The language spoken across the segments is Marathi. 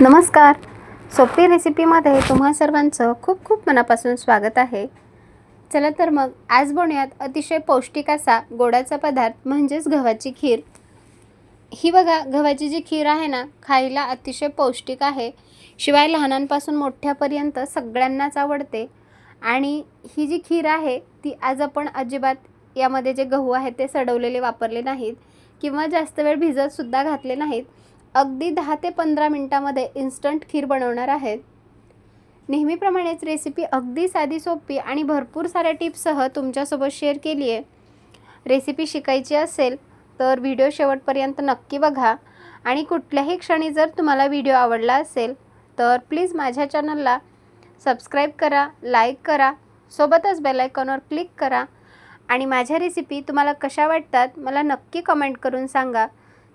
नमस्कार. सोपी रेसिपीमध्ये तुम्हा सर्वांचं खूप खूप मनापासून स्वागत आहे. चला तर मग आज बनवूयात अतिशय पौष्टिक असा गोडाचा पदार्थ म्हणजेच गव्हाची खीर. ही बघा, गव्हाची जी खीर आहे ना, खायला अतिशय पौष्टिक आहे. शिवाय लहानांपासून मोठ्यापर्यंत सगळ्यांनाच आवडते. आणि ही जी खीर आहे ती आज आपण अजिबात यामध्ये जे गहू आहेत ते सडवलेले वापरले नाहीत किंवा जास्त वेळ भिजतसुद्धा घातले नाहीत. अगदी 10 ते 15 मिनटामध्ये इन्स्टंट खीर बनवणार आहेत. नेहमीप्रमाणेच रेसिपी अगदी साधी सोपी आणि भरपूर साऱ्या टिप्ससह तुमच्यासोबत शेअर केली आहे. रेसिपी शिकायची असेल तर व्हिडिओ शेवटपर्यंत नक्की बघा. आणि कुठल्याही क्षणी जर तुम्हाला व्हिडिओ आवडला असेल तर प्लीज माझ्या चॅनलला सबस्क्राईब करा, लाईक करा, सोबतच बेल आयकॉनवर क्लिक करा. आणि माझ्या रेसिपी तुम्हाला कशा वाटतात मला नक्की कमेंट करून सांगा.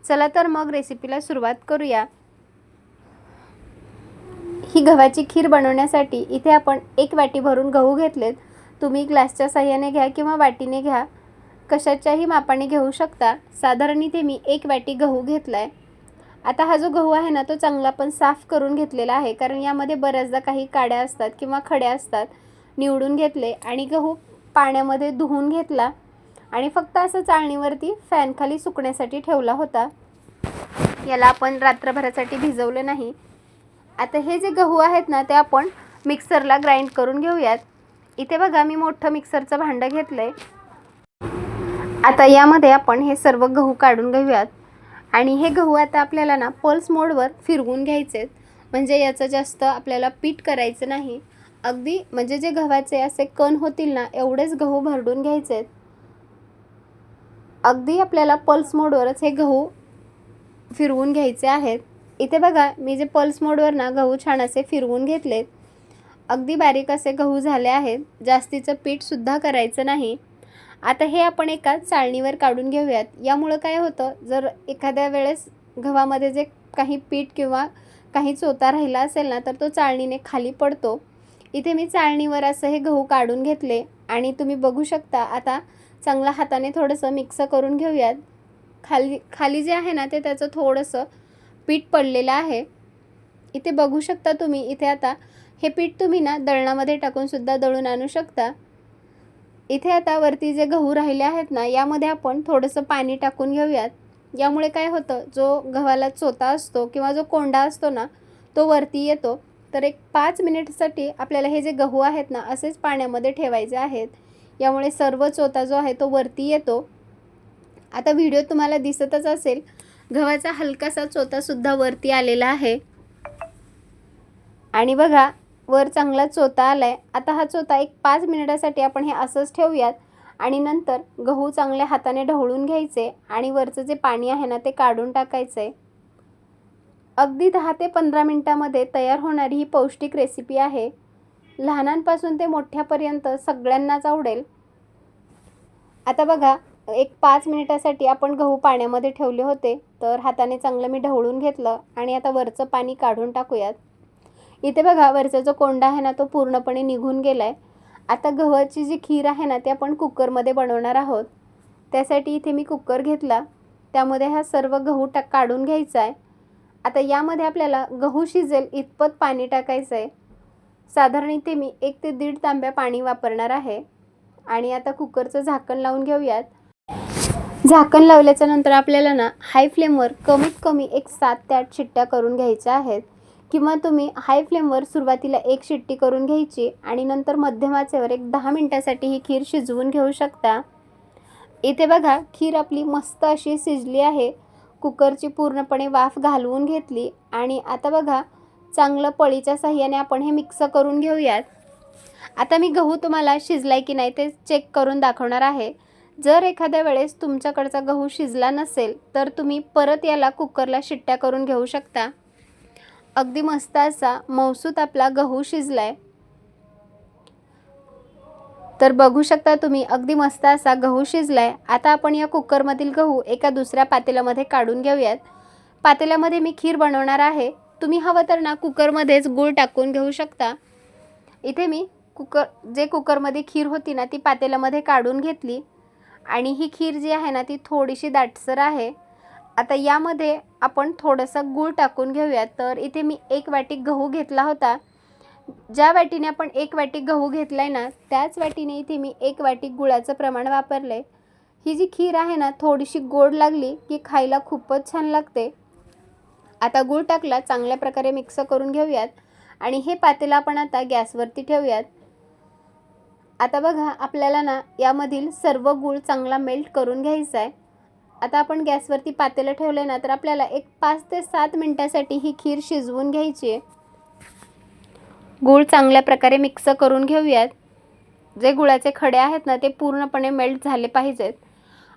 चला तर मग रेसिपीला सुरुवात करूया. ही गव्हाची खीर बनवण्यासाठी इथे आपण 1 वाटी भरून गहू घेतलेत. तुम्ही ग्लासच्या साहाय्याने घ्या किंवा वाटीने घ्या, कशाच्याही मापाने घेऊ शकता. साधारण इथे मी 1 वाटी गहू घेतलाय. आता हा जो गहू आहे ना, तो चांगला पण साफ करून घेतलेला आहे, कारण यामध्ये बऱ्याचदा काही काड्या असतात किंवा खड्या असतात. निवडून घेतले आणि गहू पाण्यामध्ये धुवून घेतला आणि फक्त असं चाळणीवरती फॅनखाली सुकण्यासाठी ठेवला होता. याला आपण रात्रभरासाठी भिजवलं नाही. आता हे जे गहू आहेत ना, ते आपण मिक्सरला ग्राइंड करून घेऊयात. इथे बघा, मी मोठं मिक्सरचं भांडं घेतलंय. आता यामध्ये आपण हे सर्व गहू काढून घेऊयात. आणि हे गहू आता आपल्याला ना पल्स मोडवर फिरवून घ्यायचे, म्हणजे याचं जास्त आपल्याला पीठ करायचं नाही. अगदी म्हणजे जे गव्हाचे असे कण होतील ना, एवढेच गहू भरडून घ्यायचे. अगदी आपल्याला पल्स मोडवरच हे गहू फिरवून घ्यायचे आहेत. इथे बघा, मी जे पल्स मोडवर ना गहू छान असे फिरवून घेतलेत. अगदी बारीक असे गहू झाले आहेत. जास्तीचं पीठसुद्धा करायचं नाही. आता हे आपण एका चाळणीवर काढून घेऊयात. यामुळं काय होतं, जर एखाद्या वेळेस गव्हामध्ये जे काही पीठ किंवा काही चोथा राहिला असेल ना, तर तो चाळणीने खाली पडतो. इथे मी चाळणीवर असं हे गहू काढून घेतले आणि तुम्ही बघू शकता. आता चांगला हाताने थोडंसं मिक्स करून घेऊयात. खाली जे आहे ना, ते त्याचं थोडंसं पीठ पडलेलं आहे. इथे बघू शकता तुम्ही. इथे आता हे पीठ तुम्ही ना दळणामध्ये टाकूनसुद्धा दळून आणू शकता. इथे आता वरती जे गहू राहिले आहेत ना, यामध्ये आपण थोडंसं पाणी टाकून घेऊयात. यामुळे काय होतं, जो गव्हाला चोथा असतो किंवा जो कोंडा असतो ना, तो वरती येतो. तर एक 5 मिनिटसाठी आपल्याला हे जे गहू आहेत ना, असेच पाण्यामध्ये ठेवायचे आहेत. यामुळे सर्व चोथा जो आहे तो वरती येतो. आता व्हिडिओ तुम्हाला दिसतच असेल, गव्हाचा हलकासा चोथासुद्धा वरती आलेला आहे. आणि बघा, वर चांगला चोथा आलाय. आता हा चोथा एक 5 मिनिटासाठी आपण हे असंच ठेवूयात. आणि नंतर गहू चांगल्या हाताने ढवळून घ्यायचे आणि वरचं जे पाणी आहे ना, ते काढून टाकायचे. अगदी 10 ते 15 मिनिटामध्ये तयार होणारी ही पौष्टिक रेसिपी आहे. लहानांपासून ते मोठ्यापर्यंत सगळ्यांनाच आवडेल. आता बघा, एक 5 मिनिटासाठी आपण गहू पाण्यामध्ये ठेवले होते, तर हाताने चांगलं मी ढवळून घेतलं आणि आता वरचं पाणी काढून टाकूयात. इथे बघा, वरचा जो कोंडा आहे ना, तो पूर्णपणे निघून गेलाय. आता गव्हाची जी खीर आहे ना, ती आपण कुकरमध्ये बनवणार आहोत. त्यासाठी इथे मी कुकर घेतला. त्यामध्ये हा सर्व गहू काढून घ्यायचा आहे. आता यामध्ये आपल्याला गहू शिजेल इतपत पाणी टाकायचं आहे. साधारण इथे मी 1 ते 1.5 तांब्या पाणी वापरणार आहे. आणि आता कुकरचं झाकण लावून घेऊयात. झाकण लावल्याच्या नंतर आपल्याला ना हाय फ्लेमवर कमीत कमी एक 7 ते 8 शिट्ट्या करून घ्यायच्या आहेत. किंवा तुम्ही हाय फ्लेमवर सुरुवातीला 1 शिट्टी करून घ्यायची आणि नंतर मध्यम आचेवर एक 10 मिनिटासाठी ही खीर शिजवून घेऊ शकता. इथे बघा, खीर आपली मस्त अशी शिजली आहे. कुकरची पूर्णपणे वाफ घालवून घेतली आणि आता बघा, चांगलं पळीच्या साहाय्याने आपण हे मिक्स करून घेऊयात. आता मी गहू तुम्हाला शिजलाय की नाही ते चेक करून दाखवणार आहे. जर एखाद्या वेळेस तुमच्याकडचा गहू शिजला नसेल तर तुम्ही परत याला कुकरला शिट्ट्या करून घेऊ शकता. अगदी मस्त असा मऊसूत आपला गहू शिजलाय. तर बघू शकता तुम्ही, अगदी मस्त असा गहू शिजलाय. आता आपण या कुकरमधील गहू एका दुसऱ्या पातेल्यामध्ये काढून घेऊयात. पातेल्यामध्ये मी खीर बनवणार आहे. तुम्ही हवं तर ना कुकरमध्येच गूळ टाकून घेऊ शकता. इथे मी कुकरमध्ये खीर होती ना, ती पातेल्यामध्ये काढून घेतली. आणि ही खीर जी आहे ना, ती थोडीशी दाटसर आहे. आता यामध्ये आपण थोडासा गूळ टाकून घेऊयात. तर इथे मी 1 वाटी गहू घेतला होता. ज्या वाटीने आपण 1 वाटी गहू घेतलाय ना, त्याच वाटीने इथे मी 1 वाटी गुळाचं प्रमाण वापरले. ही जी खीर आहे ना, थोडीशी गोड लागली की खायला खूपच छान लागते. आता गूळ टाकला, चांगल्या प्रकारे मिक्स करून घेऊयात आणि हे पातेलं आपण आता गॅसवरती ठेवूयात. आता बघा, आपल्याला ना यामधील सर्व गूळ चांगला मेल्ट करून घ्यायचा आहे. आता आपण गॅसवरती पातेलं ठेवले ना, तर आपल्याला एक 5 ते 7 मिनिटासाठी ही खीर शिजवून घ्यायची आहे. गूळ चांगल्या प्रकारे मिक्स करून घेऊयात. जे गुळाचे खडे आहेत ना, ते पूर्णपणे मेल्ट झाले पाहिजेत.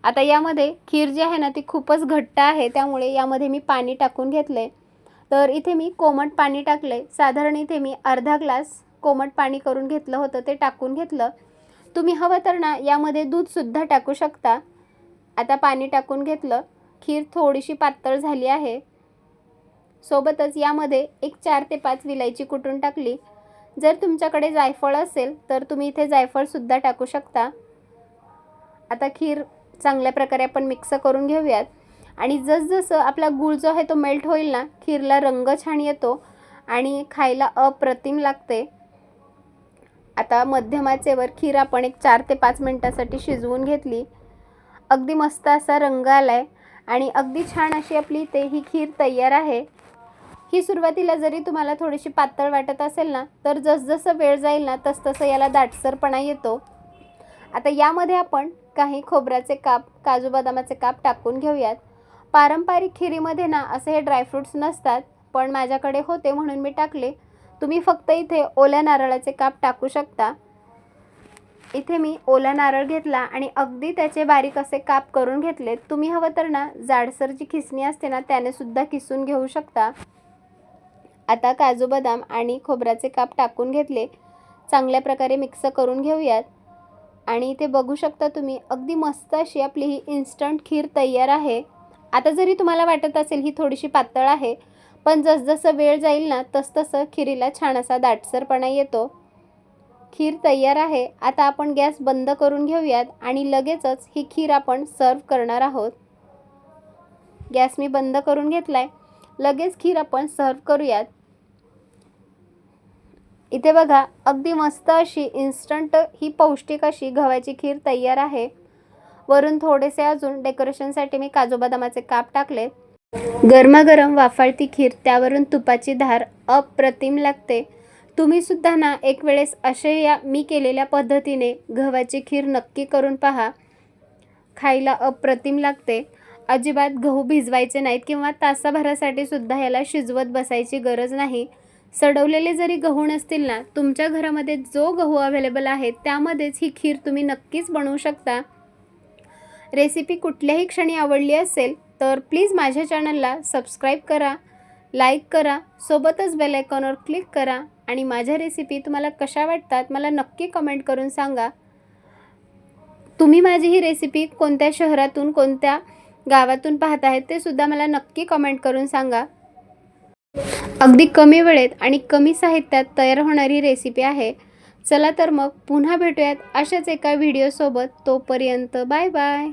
आता यामध्ये खीर जी आहे ना, ती खूपच घट्ट आहे, त्यामुळे यामध्ये मी पाणी टाकून घेतले. तर इथे मी कोमट पाणी टाकले. साधारण इथे मी अर्धा ग्लास कोमट पाणी करून घेतलं होतं, ते टाकून घेतलं. तुम्ही हवं तर ना यामध्ये दूधसुद्धा टाकू शकता. आता पाणी टाकून घेतलं. खीर थोडीशी पातळ झाली आहे. सोबतच यामध्ये एक 4 ते 5 विलायची कुटून टाकली. जर तुमच्याकडे जायफळ असेल तर तुम्ही इथे जायफळसुद्धा टाकू शकता. आता खीर चांगल्या प्रकारे आपण मिक्स करून घेऊयात आणि जसजसं आपला गूळ जो आहे तो मेल्ट होईल ना, खीरला रंग छान येतो आणि खायला अप्रतिम लागते. आता मध्यम आचेवर खीर आपण एक 4 ते 5 मिनिटासाठी शिजवून घेतली. अगदी मस्त असा रंग आलाय आणि अगदी छान अशी आपली इथे ही खीर तयार आहे. ही सुरुवातीला जरी तुम्हाला थोडीशी पातळ वाटत असेल ना, तर जसजसं वेळ जाईल ना, तसतसं याला दाटसरपणा येतो. आता यामध्ये आपण काही खोबऱ्याचे काप, काजू बदामाचे काप टाकून घेऊयात. पारंपरिक खिरीमध्ये ना असे हे ड्रायफ्रूट्स नसतात, पण माझ्याकडे होते म्हणून मी टाकले. तुम्ही फक्त इथे ओल्या नारळाचे काप टाकू शकता. इथे मी ओला नारळ घेतला आणि अगदी त्याचे बारीक असे काप करून घेतलेत. तुम्ही हवं तर ना जाडसर जी खिसणी असते ना, त्याने सुद्धा किसून घेऊ शकता. आता काजू बदाम आणि खोबऱ्याचे काप टाकून घेतले. चांगल्या प्रकारे मिक्स करून घेऊयात आणि इथे बघू शकता तुम्ही, अगदी मस्त अशी आपली ही इन्स्टंट खीर तयार आहे. आता जरी तुम्हाला वाटत असेल ही थोडीशी पातळ आहे, पण जसजसं वेळ जाईल ना, तसतसं खिरीला छान असा दाटसरपणा येतो. खीर तयार आहे. आता आपण गॅस बंद करून घेऊयात आणि लगेचच ही खीर आपण सर्व करणार आहोत. गॅस मी बंद करून घेतलाय. लगेच खीर आपण सर्व करूयात. इथे बघा, अगदी मस्त अशी इन्स्टंट ही पौष्टिक अशी गव्हाची खीर तयार आहे. वरून थोडेसे अजून डेकोरेशनसाठी मी काजू बदामाचे काप टाकले. गरमागरम वाफाळती खीर, त्यावरून तुपाची धार, अप्रतिम लागते. तुम्ही सुद्धा ना एक वेळेस असे या मी केलेल्या पद्धतीने गव्हाची खीर नक्की करून पहा. खायला अप्रतिम लागते. अजिबात गहू भिजवायचे नाहीत किंवा तासाभरासाठी सुद्धा याला शिजवत बसायची गरज नाही. सडवलेले जरी गहू नसतील ना, तुमच्या घरामध्ये जो गहू अवेलेबल आहे त्यामध्येच ही खीर तुम्ही नक्कीच बनवू शकता. रेसिपी कुठल्याही क्षणी आवडली असेल तर प्लीज माझ्या चॅनलला सबस्क्राईब करा, लाईक करा, सोबतच बेल आयकॉनवर क्लिक करा आणि माझ्या रेसिपी तुम्हाला कशा वाटतात मला नक्की कमेंट करून सांगा. तुम्ही माझी ही रेसिपी कोणत्या शहरातून, कोणत्या गावातून पाहत आहेत ते सुद्धा मला नक्की कमेंट करून सांगा. अगदी कमी वेळेत आणि कमी साहित्यात तयार होणारी रेसिपी आहे. चला तर मग पुन्हा भेटूयात अशाच एका व्हिडिओसोबत. तोपर्यंत बाय बाय.